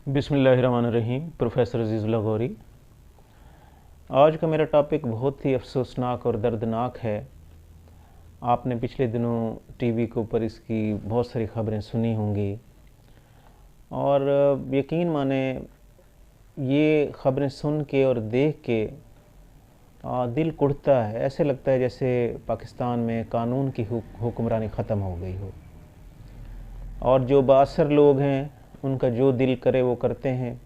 बिस्मिल्लाहिर्रहमानिर्रहीम। प्रोफेसर अज़ीज़ुल्लाह गौरी। आज का मेरा टॉपिक बहुत ही अफसोसनाक और दर्दनाक है। आपने पिछले दिनों टीवी के ऊपर इसकी बहुत सारी ख़बरें सुनी होंगी और यकीन माने ये ख़बरें सुन के और देख के दिल कुढ़ता है। ऐसे लगता है जैसे पाकिस्तान में कानून की हुक्मरानी ख़त्म हो गई हो और जो बाअसर लोग हैं उनका जो दिल करे वो करते हैं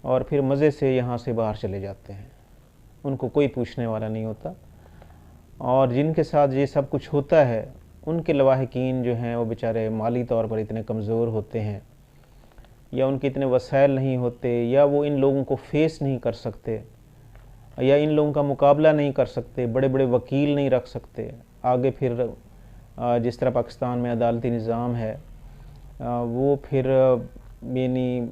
और फिर मज़े से यहाँ से बाहर चले जाते हैं। उनको कोई पूछने वाला नहीं होता और जिनके साथ ये सब कुछ होता है उनके लवाहिकीन जो हैं वो बेचारे माली तौर पर इतने कमज़ोर होते हैं या उनके इतने वसाइल नहीं होते या वो इन लोगों को फेस नहीं कर सकते या इन लोगों का मुकाबला नहीं कर सकते, बड़े बड़े वकील नहीं रख सकते आगे। फिर जिस तरह पाकिस्तान में अदालती निज़ाम है वो फिर यानी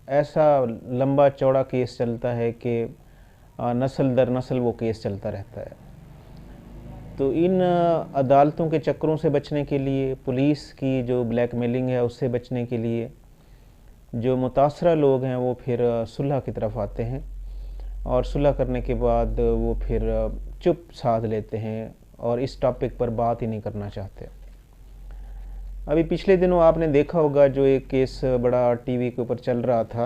ऐसा लंबा चौड़ा केस चलता है कि नस्ल दर नस्ल वो केस चलता रहता है। तो इन अदालतों के चक्करों से बचने के लिए, पुलिस की जो ब्लैकमेलिंग है उससे बचने के लिए जो मुतासरा लोग हैं वो फिर सुलह की तरफ आते हैं और सुलह करने के बाद वो फिर चुप साध लेते हैं और इस टॉपिक पर बात ही नहीं करना चाहते। अभी पिछले दिनों आपने देखा होगा जो एक केस बड़ा टीवी के ऊपर चल रहा था,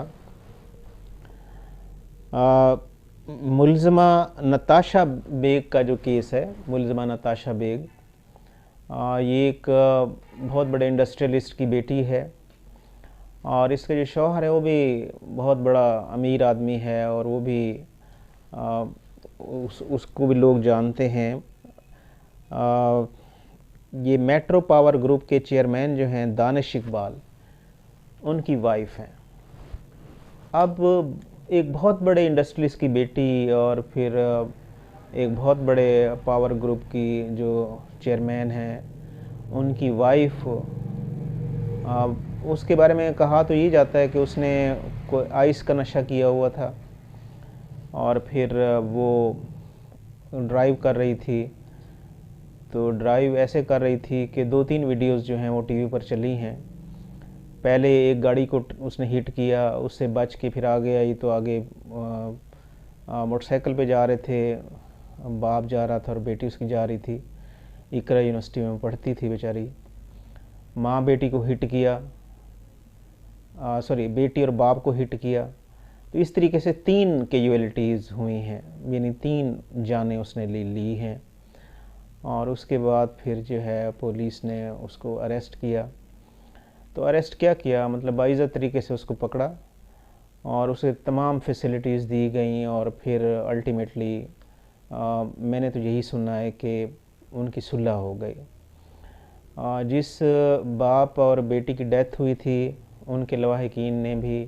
मुल्ज़मा नताशा बेग का जो केस है। मुल्ज़मा नताशा बेग ये एक बहुत बड़े इंडस्ट्रियलिस्ट की बेटी है और इसके जो शौहर है वो भी बहुत बड़ा अमीर आदमी है और वो भी उसको भी लोग जानते हैं। ये मेट्रो पावर ग्रुप के चेयरमैन जो हैं दानिश इकबाल, उनकी वाइफ हैं। अब एक बहुत बड़े इंडस्ट्रियलिस्ट की बेटी और फिर एक बहुत बड़े पावर ग्रुप की जो चेयरमैन हैं उनकी वाइफ, उसके बारे में कहा तो ये जाता है कि उसने कोई आइस का नशा किया हुआ था और फिर वो ड्राइव कर रही थी। तो ड्राइव ऐसे कर रही थी कि 2-3 वीडियोस जो हैं वो टीवी पर चली हैं। पहले एक गाड़ी को उसने हिट किया, उससे बच के फिर आगे आई तो आगे मोटरसाइकिल पे जा रहे थे, बाप जा रहा था और बेटी उसकी जा रही थी। इकरा यूनिवर्सिटी में पढ़ती थी बेचारी। माँ बेटी को हिट किया, बेटी और बाप को हिट किया। तो इस तरीके से 3 कैजुअलिटीज़ हुई हैं, यानी 3 जानें उसने ली हैं। और उसके बाद फिर जो है पुलिस ने उसको अरेस्ट किया। तो अरेस्ट क्या किया, मतलब बाइज़्ज़त तरीके से उसको पकड़ा और उसे तमाम फैसिलिटीज़ दी गई और फिर अल्टीमेटली मैंने तो यही सुना है कि उनकी सुलह हो गई। जिस बाप और बेटी की डेथ हुई थी उनके लवाहिकीन ने भी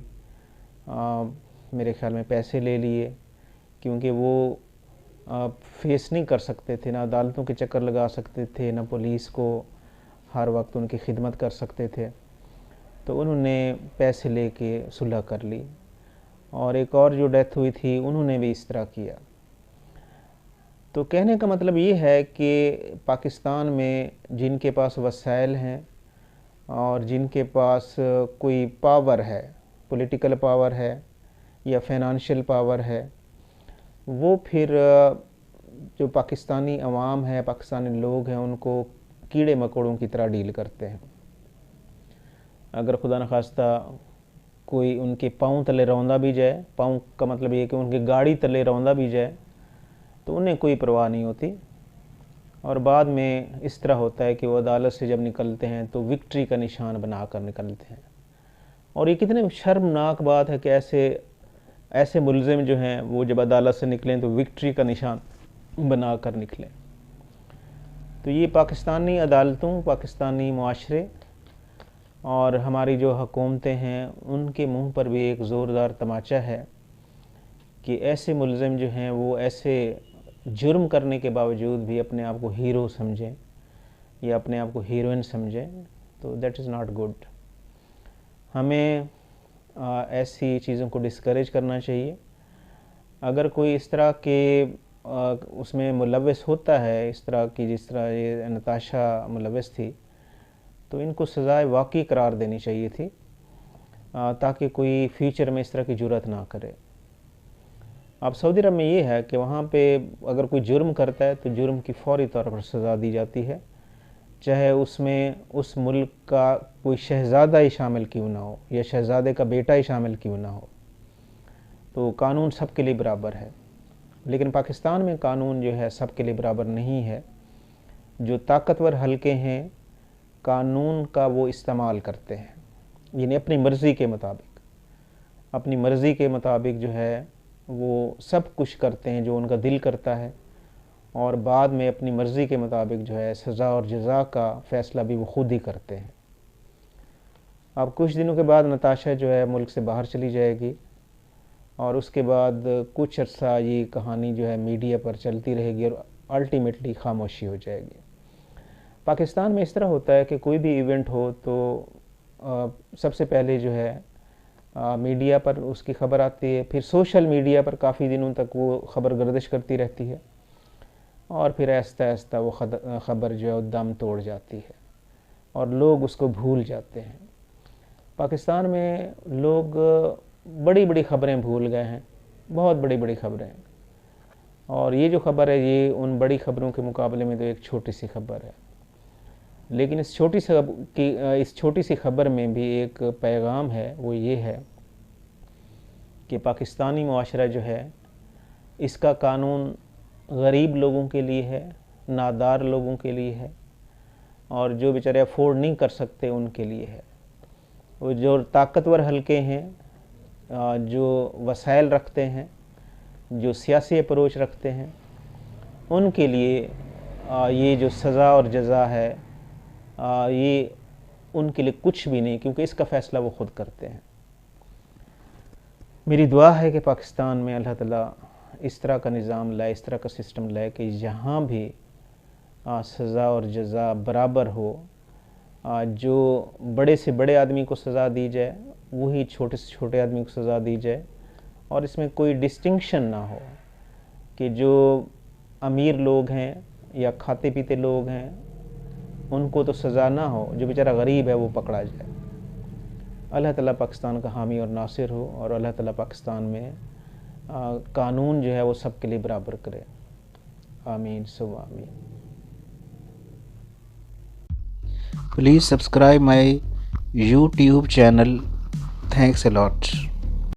मेरे ख्याल में पैसे ले लिए, क्योंकि वो फेस नहीं कर सकते थे, ना अदालतों के चक्कर लगा सकते थे, ना पुलिस को हर वक्त उनकी खिदमत कर सकते थे। तो उन्होंने पैसे लेके सुलह कर ली। और एक और जो डेथ हुई थी उन्होंने भी इस तरह किया। तो कहने का मतलब ये है कि पाकिस्तान में जिनके पास वसाइल हैं और जिनके पास कोई पावर है, पॉलिटिकल पावर है या फाइनेंशियल पावर है, वो फिर जो पाकिस्तानी अवाम है, पाकिस्तानी लोग हैं, उनको कीड़े मकोड़ों की तरह डील करते हैं। अगर खुदा न खास्ता कोई उनके पाँव तले रौंदा भी जाए, पाँव का मतलब ये कि उनकी गाड़ी तले रौंदा भी जाए, तो उन्हें कोई परवाह नहीं होती। और बाद में इस तरह होता है कि वो अदालत से जब निकलते हैं तो विक्ट्री का निशान बना कर निकलते हैं। और ये कितने शर्मनाक बात है कि ऐसे मुल्ज़िम जो हैं वो जब अदालत से निकलें तो विक्ट्री का निशान बना कर निकलें। तो ये पाकिस्तानी अदालतों, पाकिस्तानी मुआशरे और हमारी जो हुकूमतें हैं उनके मुंह पर भी एक ज़ोरदार तमाचा है कि ऐसे मुल्ज़िम जो हैं वो ऐसे जुर्म करने के बावजूद भी अपने आप को हीरो समझें या अपने आप को हीरोइन समझें। तो दैट इज़ नॉट गुड। हमें ऐसी चीज़ों को डिस्करेज करना चाहिए। अगर कोई इस तरह के उसमें मुलव्वस होता है, इस तरह की जिस तरह ये नताशा मुलव्वस थी, तो इनको सज़ाए वाक़ई करार देनी चाहिए थी। ताकि कोई फ्यूचर में इस तरह की जुर्रत ना करे। अब सऊदी अरब में ये है कि वहाँ पे अगर कोई जुर्म करता है तो जुर्म की फ़ौरी तौर पर सज़ा दी जाती है, चाहे उसमें उस मुल्क का कोई शहज़ादा ही शामिल क्यों ना हो या शहज़ादे का बेटा ही शामिल क्यों ना हो। तो कानून सबके लिए बराबर है। लेकिन पाकिस्तान में कानून जो है सबके लिए बराबर नहीं है। जो ताकतवर हलके हैं कानून का वो इस्तेमाल करते हैं, यानी अपनी मर्ज़ी के मुताबिक जो है वो सब कुछ करते हैं जो उनका दिल करता है, और बाद में अपनी मर्ज़ी के मुताबिक जो है सज़ा और जज़ा का फ़ैसला भी वो ख़ुद ही करते हैं। अब कुछ दिनों के बाद नताशा जो है मुल्क से बाहर चली जाएगी और उसके बाद कुछ अर्सा ये कहानी जो है मीडिया पर चलती रहेगी और अल्टीमेटली खामोशी हो जाएगी। पाकिस्तान में इस तरह होता है कि कोई भी इवेंट हो तो सबसे पहले जो है मीडिया पर उसकी ख़बर आती है, फिर सोशल मीडिया पर काफ़ी दिनों तक वो ख़बर गर्दिश करती रहती है और फिर आहिस्ता आहिस्ता वो ख़बर जो है दम तोड़ जाती है और लोग उसको भूल जाते हैं। पाकिस्तान में लोग बड़ी बड़ी ख़बरें भूल गए हैं, बहुत बड़ी बड़ी ख़बरें, और ये जो ख़बर है ये उन बड़ी ख़बरों के मुकाबले में तो एक छोटी सी ख़बर है। लेकिन इस छोटी सी ख़बर में भी एक पैगाम है, वो ये है कि पाकिस्तानी मुआशरा जो है इसका कानून गरीब लोगों के लिए है, नादार लोगों के लिए है, और जो बेचारे अफोर्ड नहीं कर सकते उनके लिए है। वो जो ताकतवर हलके हैं, जो वसाइल रखते हैं, जो सियासी अप्रोच रखते हैं, उनके लिए ये जो सज़ा और जज़ा है ये उनके लिए कुछ भी नहीं, क्योंकि इसका फ़ैसला वो ख़ुद करते हैं। मेरी दुआ है कि पाकिस्तान में अल्लाह ताला इस तरह का निज़ाम लाए, इस तरह का सिस्टम लाए कि जहाँ भी सज़ा और जज़ा बराबर हो, जो बड़े से बड़े आदमी को सज़ा दी जाए वही छोटे से छोटे आदमी को सज़ा दी जाए, और इसमें कोई डिस्टिंक्शन ना हो कि जो अमीर लोग हैं या खाते पीते लोग हैं उनको तो सज़ा ना हो, जो बेचारा गरीब है वो पकड़ा जाए। अल्लाह ताला पाकिस्तान का हामी और नासिर हो, और अल्लाह ताला पाकिस्तान में कानून जो है वो सब के लिए बराबर करे। आमीन सुम आमीन। Please subscribe my YouTube channel. Thanks a lot.